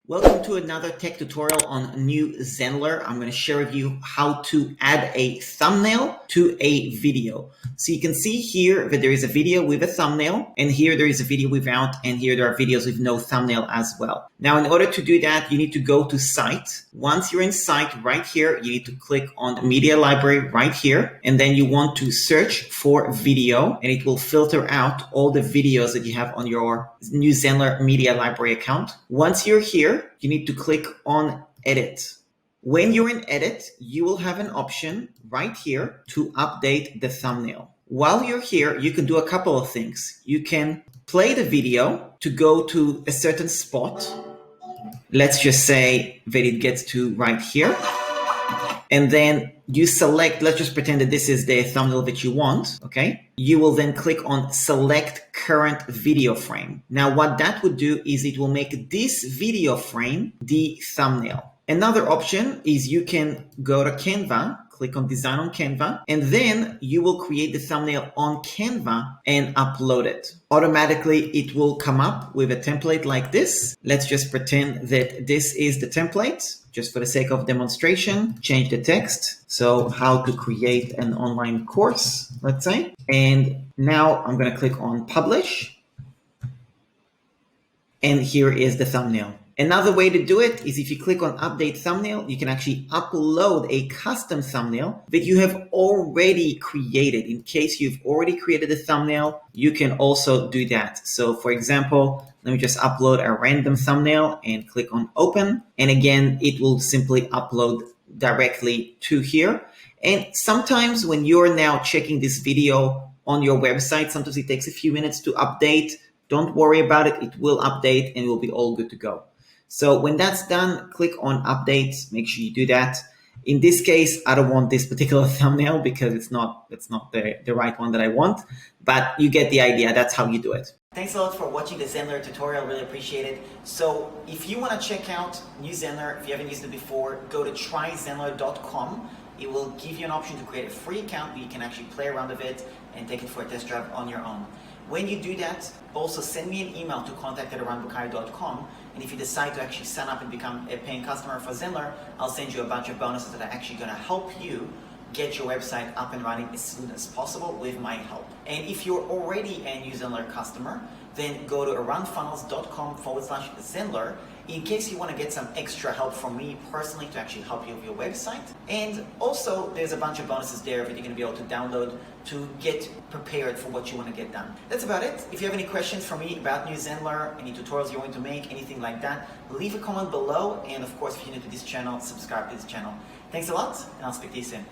Welcome to another tech tutorial on New Zenler. I'm going to share with you how to add a thumbnail to a video. So you can see here that there is a video with a thumbnail, and here there is a video without, and here there are videos with no thumbnail as well. Now, in order to do that, you need to go to Site. Once you're in Site, right here, you need to click on the Media Library right here, and then you want to search for video, and it will filter out all the videos that you have on your New Zenler Media Library account. Once you're here, you need to click on Edit. When you're in Edit, you will have an option right here to update the thumbnail. While you're here, you can do a couple of things. You can play the video to go to a certain spot. Let's just say that it gets to right here. And then you select, let's just pretend that this is the thumbnail that you want, okay? You will then click on Select Current Video Frame. Now, what that would do is it will make this video frame the thumbnail. Another option is you can go to Canva, click on Design on Canva, and then you will create the thumbnail on Canva and upload it. Automatically, it will come up with a template like this. Let's just pretend that this is the template. Just for the sake of demonstration, change the text. So how to create an online course, let's say. And now I'm going to click on Publish. And here is the thumbnail. Another way to do it is if you click on Update Thumbnail, you can actually upload a custom thumbnail that you have already created. In case you've already created a thumbnail, you can also do that. So for example, let me just upload a random thumbnail and click on Open. And again, it will simply upload directly to here. And sometimes when you're now checking this video on your website, sometimes it takes a few minutes to update. Don't worry about it. It will update and it will be all good to go. So when that's done, click on Update. Make sure you do that. In this case, I don't want this particular thumbnail because it's not the right one that I want, but you get the idea. That's how you do it. Thanks a lot for watching the Zenler tutorial. Really appreciate it. So if you want to check out New Zenler, if you haven't used it before, go to tryzenler.com. It will give you an option to create a free account where you can actually play around with it and take it for a test drive on your own. When you do that, also send me an email to contact@eranbukhari.com, and if you decide to actually sign up and become a paying customer for Zenler, I'll send you a bunch of bonuses that are actually going to help you get your website up and running as soon as possible with my help. And if you're already a New Zenler customer, then go to aroundfunnels.com/Zenler in case you want to get some extra help from me personally to actually help you with your website. And also, there's a bunch of bonuses there that you're going to be able to download to get prepared for what you want to get done. That's about it. If you have any questions for me about New Zenler, any tutorials you want to make, anything like that, leave a comment below. And of course, if you're new to this channel, subscribe to this channel. Thanks a lot, and I'll speak to you soon.